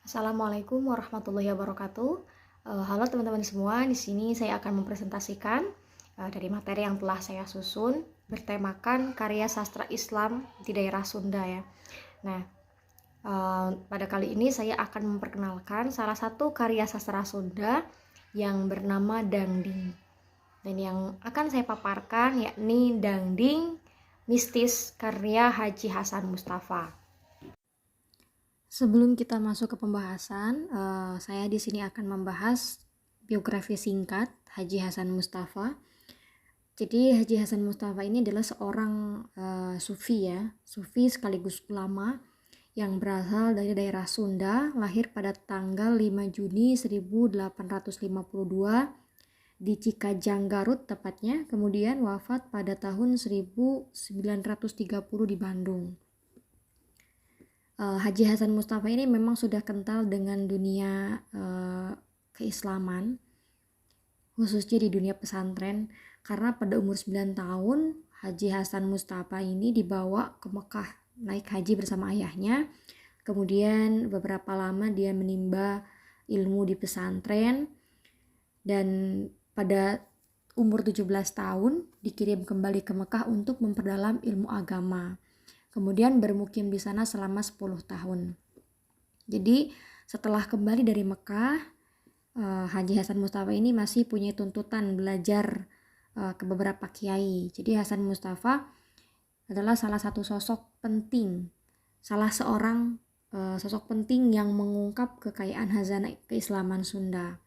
Assalamualaikum warahmatullahi wabarakatuh. Halo teman-teman semua, di sini saya akan mempresentasikan dari materi yang telah saya susun bertemakan karya sastra Islam di daerah Sunda ya. Nah, pada kali ini saya akan memperkenalkan salah satu karya sastra Sunda yang bernama Dangding. Dan yang akan saya paparkan yakni Dangding Mistis karya Haji Hasan Mustafa. Sebelum kita masuk ke pembahasan, saya di sini akan membahas biografi singkat Haji Hasan Mustafa. Jadi Haji Hasan Mustafa ini adalah seorang sufi ya, sufi sekaligus ulama yang berasal dari daerah Sunda, lahir pada tanggal 5 Juni 1852 di Cikajang, Garut tepatnya, kemudian wafat pada tahun 1930 di Bandung. Haji Hasan Mustafa ini memang sudah kental dengan dunia keislaman, khususnya di dunia pesantren, karena pada umur 9 tahun Haji Hasan Mustafa ini dibawa ke Mekah naik haji bersama ayahnya. Kemudian beberapa lama dia menimba ilmu di pesantren, dan pada umur 17 tahun dikirim kembali ke Mekah untuk memperdalam ilmu agama. Kemudian bermukim di sana selama 10 tahun. Jadi setelah kembali dari Mekah, Haji Hasan Mustafa ini masih punya tuntutan belajar ke beberapa kiai. Jadi Hasan Mustafa adalah salah satu sosok penting, salah seorang sosok penting yang mengungkap kekayaan khazanah keislaman Sunda.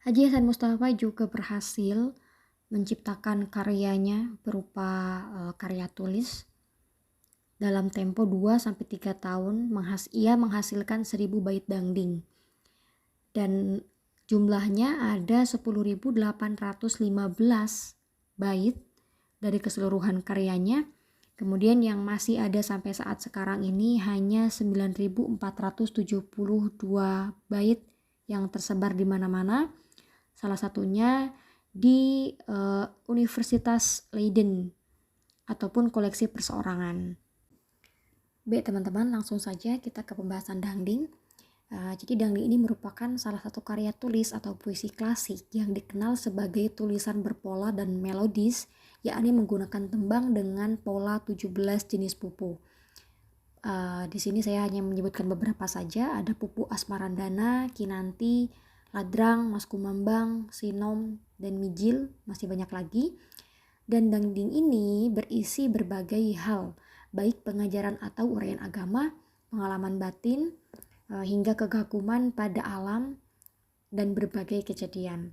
Haji Hasan Mustafa juga berhasil menciptakan karyanya berupa karya tulis. Dalam tempo 2-3 tahun ia menghasilkan 1000 bait dangding. Dan jumlahnya ada 10.815 bait dari keseluruhan karyanya. Kemudian yang masih ada sampai saat sekarang ini hanya 9.472 bait yang tersebar di mana-mana. Salah satunya di Universitas Leiden ataupun koleksi perseorangan. Baik teman-teman, langsung saja kita ke pembahasan dangding. Jadi dangding ini merupakan salah satu karya tulis atau puisi klasik yang dikenal sebagai tulisan berpola dan melodis, yakni menggunakan tembang dengan pola 17 jenis pupu. Di sini saya hanya menyebutkan beberapa saja, ada pupu Asmarandana, Kinanti, Ladrang, Mas Kumambang, Sinom, dan Mijil, masih banyak lagi. Dan dangding ini berisi berbagai hal, baik pengajaran atau uraian agama, pengalaman batin, hingga kegaguman pada alam dan berbagai kejadian.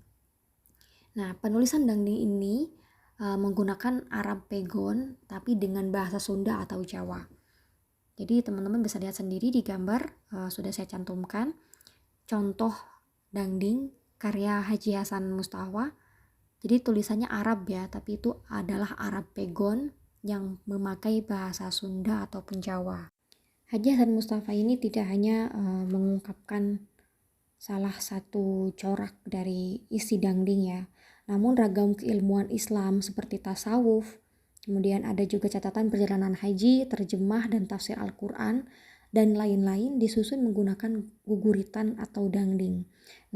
Nah, penulisan dangding ini menggunakan Arab Pegon tapi dengan bahasa Sunda atau Jawa. Jadi teman-teman bisa lihat sendiri di gambar, sudah saya cantumkan contoh dangding karya Haji Hasan Mustafa. Jadi tulisannya Arab ya, tapi itu adalah Arab Pegon yang memakai bahasa Sunda ataupun Jawa. Haji Hasan Mustafa ini tidak hanya mengungkapkan salah satu corak dari isi dangding ya, namun ragam keilmuan Islam seperti tasawuf, kemudian ada juga catatan perjalanan haji, terjemah dan tafsir Al-Quran, dan lain-lain disusun menggunakan guguritan atau dangding.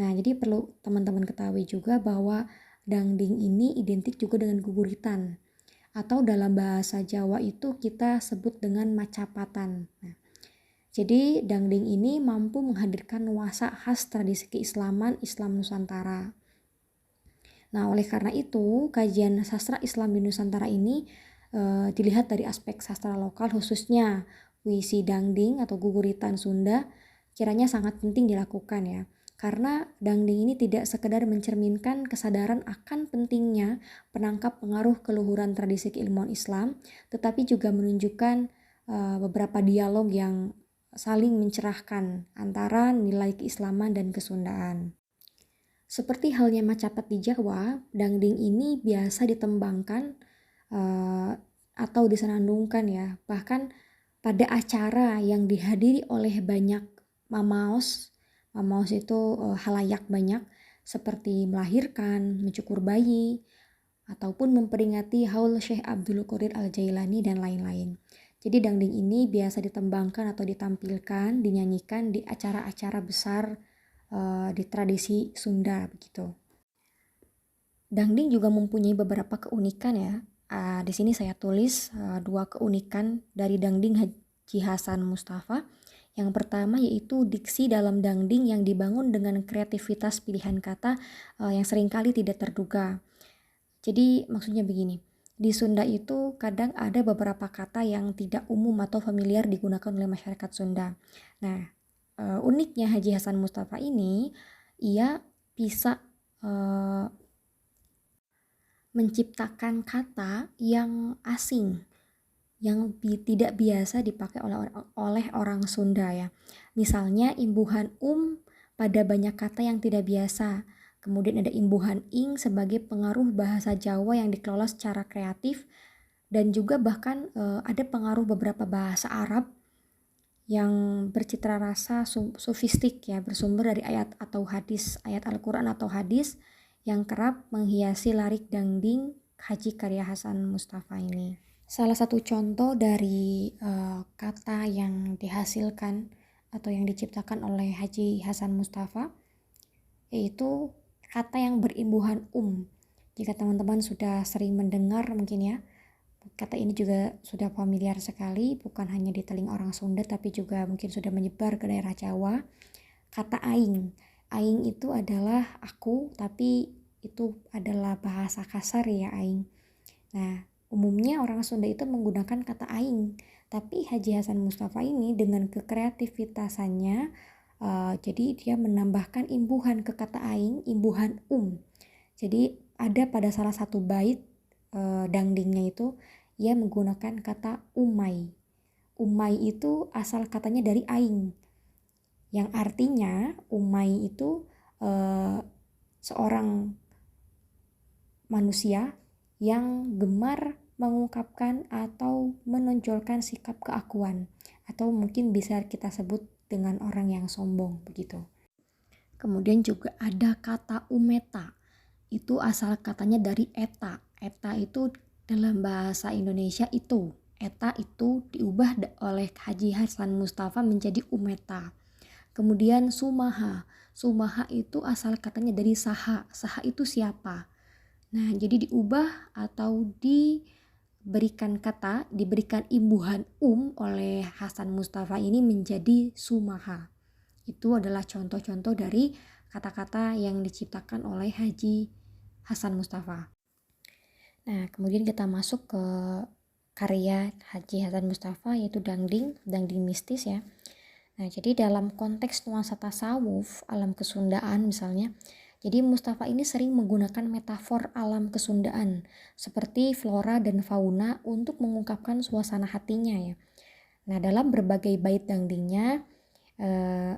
Nah, jadi perlu teman-teman ketahui juga bahwa dangding ini identik juga dengan guguritan, atau dalam bahasa Jawa itu kita sebut dengan macapatan. Nah, jadi dangding ini mampu menghadirkan nuansa khas tradisi keislaman Islam Nusantara. Nah, oleh karena itu kajian sastra Islam di Nusantara ini dilihat dari aspek sastra lokal, khususnya puisi dangding atau guguritan Sunda kiranya sangat penting dilakukan ya. Karena dangding ini tidak sekedar mencerminkan kesadaran akan pentingnya penangkap pengaruh keluhuran tradisi keilmuan Islam, tetapi juga menunjukkan beberapa dialog yang saling mencerahkan antara nilai keislaman dan kesundaan. Seperti halnya macapat di Jawa, dangding ini biasa ditembangkan atau disenandungkan ya, bahkan pada acara yang dihadiri oleh banyak mamaos itu halayak banyak, seperti melahirkan, mencukur bayi, ataupun memperingati haul Syekh Abdul Qadir Al-Jailani dan lain-lain. Jadi dangding ini biasa ditembangkan atau ditampilkan, dinyanyikan di acara-acara besar di tradisi Sunda begitu. Dangding juga mempunyai beberapa keunikan ya. Di sini saya tulis 2 keunikan dari dangding Haji Hasan Mustafa. Yang pertama yaitu diksi dalam dangding yang dibangun dengan kreativitas pilihan kata yang seringkali tidak terduga. Jadi maksudnya begini, di Sunda itu kadang ada beberapa kata yang tidak umum atau familiar digunakan oleh masyarakat Sunda. Nah, uniknya Haji Hasan Mustafa ini, ia bisa menciptakan kata yang asing, yang tidak biasa dipakai oleh orang Sunda ya. Misalnya imbuhan pada banyak kata yang tidak biasa. Kemudian ada imbuhan ing sebagai pengaruh bahasa Jawa yang dikelola secara kreatif, dan juga bahkan ada pengaruh beberapa bahasa Arab yang bercitra rasa sofistik ya, bersumber dari ayat atau hadis, ayat Al-Quran atau hadis yang kerap menghiasi lirik dangding Haji karya Hasan Mustafa ini. Salah satu contoh dari kata yang dihasilkan atau yang diciptakan oleh Haji Hasan Mustafa yaitu kata yang berimbuhan Jika teman-teman sudah sering mendengar mungkin ya, kata ini juga sudah familiar sekali, bukan hanya di telinga orang Sunda tapi juga mungkin sudah menyebar ke daerah Jawa. Kata aing. Aing itu adalah aku, tapi itu adalah bahasa kasar ya aing. Nah, umumnya orang Sunda itu menggunakan kata aing, tapi Haji Hasan Mustafa ini dengan kekreativitasannya jadi dia menambahkan imbuhan ke kata aing, imbuhan Jadi ada pada salah satu bait dangdingnya itu ia menggunakan kata umai. Umai itu asal katanya dari aing, yang artinya umai itu seorang manusia yang gemar mengungkapkan atau menonjolkan sikap keakuan, atau mungkin bisa kita sebut dengan orang yang sombong begitu. Kemudian juga ada kata umeta, itu asal katanya dari eta. Eta itu dalam bahasa Indonesia itu, eta itu diubah oleh Haji Hasan Mustafa menjadi umeta. Kemudian sumaha, sumaha itu asal katanya dari saha, saha itu siapa. Nah, jadi diubah atau diberikan imbuhan oleh Hasan Mustafa ini menjadi sumaha. Itu adalah contoh-contoh dari kata-kata yang diciptakan oleh Haji Hasan Mustafa. Nah, kemudian kita masuk ke karya Haji Hasan Mustafa yaitu dangding mistis ya. Nah, jadi dalam konteks nuansa tasawuf, alam kesundaan misalnya, jadi Mustafa ini sering menggunakan metafor alam kesundaan seperti flora dan fauna untuk mengungkapkan suasana hatinya ya. Nah, dalam berbagai bait dangdingnya,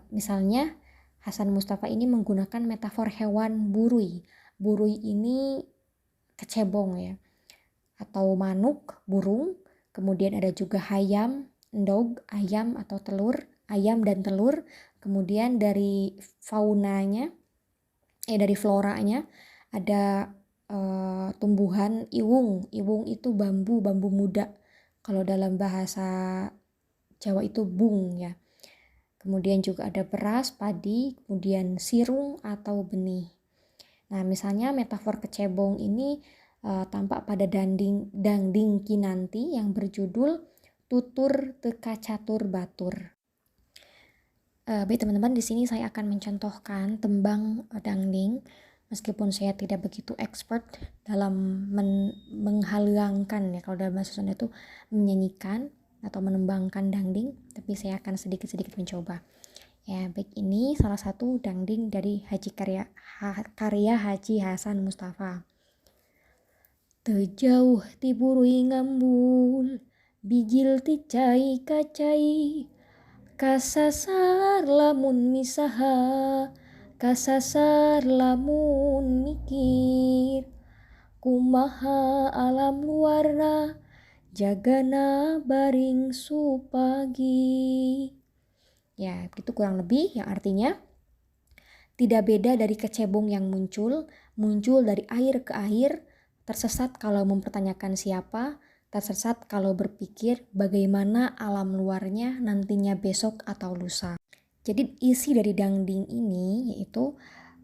misalnya Hasan Mustafa ini menggunakan metafor hewan burui. Burui ini kecebong ya, atau manuk, burung. Kemudian ada juga hayam, endog, ayam atau telur, ayam dan telur. Kemudian dari faunanya, dari floranya ada tumbuhan iwung. Iwung itu bambu muda. Kalau dalam bahasa Jawa itu bung ya. Kemudian juga ada beras, padi, kemudian sirung atau benih. Nah, misalnya metafor kecebong ini tampak pada dangding kinanti yang berjudul Tutur Teka Catur Batur. Baik teman-teman, di sini saya akan mencontohkan tembang dangding. Meskipun saya tidak begitu expert dalam menghalangkan ya, kalau dalam bahasa Sunda itu menyanyikan atau menembangkan dangding, tapi saya akan sedikit-sedikit mencoba. Ya, baik, ini salah satu dangding dari karya Haji Hasan Mustafa. Tejauh ti burui ngambul, bijil ti cai kacai, kasasar lamun misaha, kasasar lamun mikir, kumaha alam luarna, jagana baring supagi. Ya, itu kurang lebih yang artinya tidak beda dari kecebong yang muncul dari air ke air, tersesat kalau mempertanyakan siapa, tersesat kalau berpikir bagaimana alam luarnya nantinya besok atau lusa. Jadi isi dari dangding ini yaitu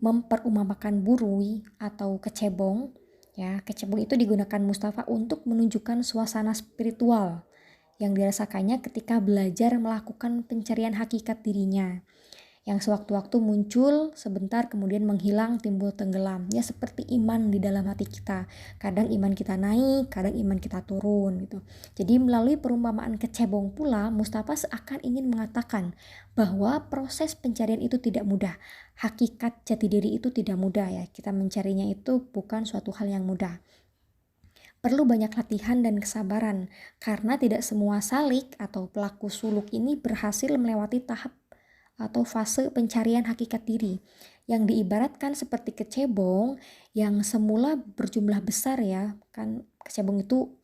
memperumamakan burui atau kecebong. Ya, kecebong itu digunakan Mustafa untuk menunjukkan suasana spiritual yang dirasakannya ketika belajar melakukan pencarian hakikat dirinya, yang sewaktu-waktu muncul, sebentar kemudian menghilang, timbul tenggelam. Ya seperti iman di dalam hati kita. Kadang iman kita naik, kadang iman kita turun gitu. Jadi melalui perumpamaan kecebong pula, Mustafa seakan ingin mengatakan bahwa proses pencarian itu tidak mudah. Hakikat jati diri itu tidak mudah ya. Kita mencarinya itu bukan suatu hal yang mudah. Perlu banyak latihan dan kesabaran, karena tidak semua salik atau pelaku suluk ini berhasil melewati tahap atau fase pencarian hakikat diri yang diibaratkan seperti kecebong yang semula berjumlah besar ya. Kan kecebong itu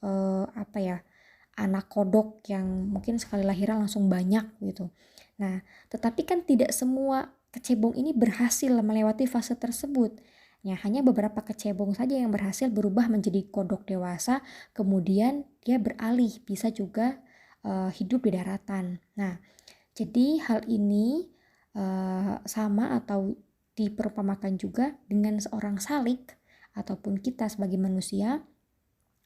anak kodok yang mungkin sekali lahiran langsung banyak gitu. Nah, tetapi kan tidak semua kecebong ini berhasil melewati fase tersebut. Ya, hanya beberapa kecebong saja yang berhasil berubah menjadi kodok dewasa, kemudian dia beralih bisa juga hidup di daratan. Nah, jadi hal ini sama atau diperumpamakan juga dengan seorang salik ataupun kita sebagai manusia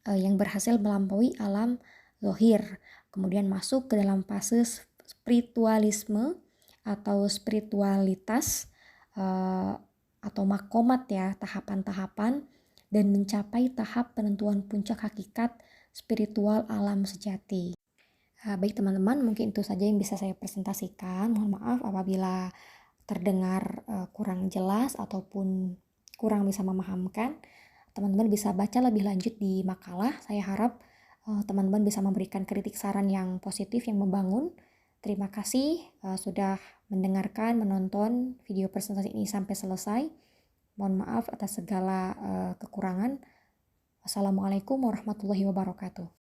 yang berhasil melampaui alam zahir, kemudian masuk ke dalam fase spiritualisme atau spiritualitas atau makomat ya, tahapan-tahapan, dan mencapai tahap penentuan puncak hakikat spiritual alam sejati. Baik teman-teman, mungkin itu saja yang bisa saya presentasikan. Mohon maaf apabila terdengar kurang jelas ataupun kurang bisa memahamkan. Teman-teman bisa baca lebih lanjut di makalah. Saya harap teman-teman bisa memberikan kritik saran yang positif, yang membangun. Terima kasih sudah mendengarkan, menonton video presentasi ini sampai selesai. Mohon maaf atas segala kekurangan. Wassalamualaikum warahmatullahi wabarakatuh.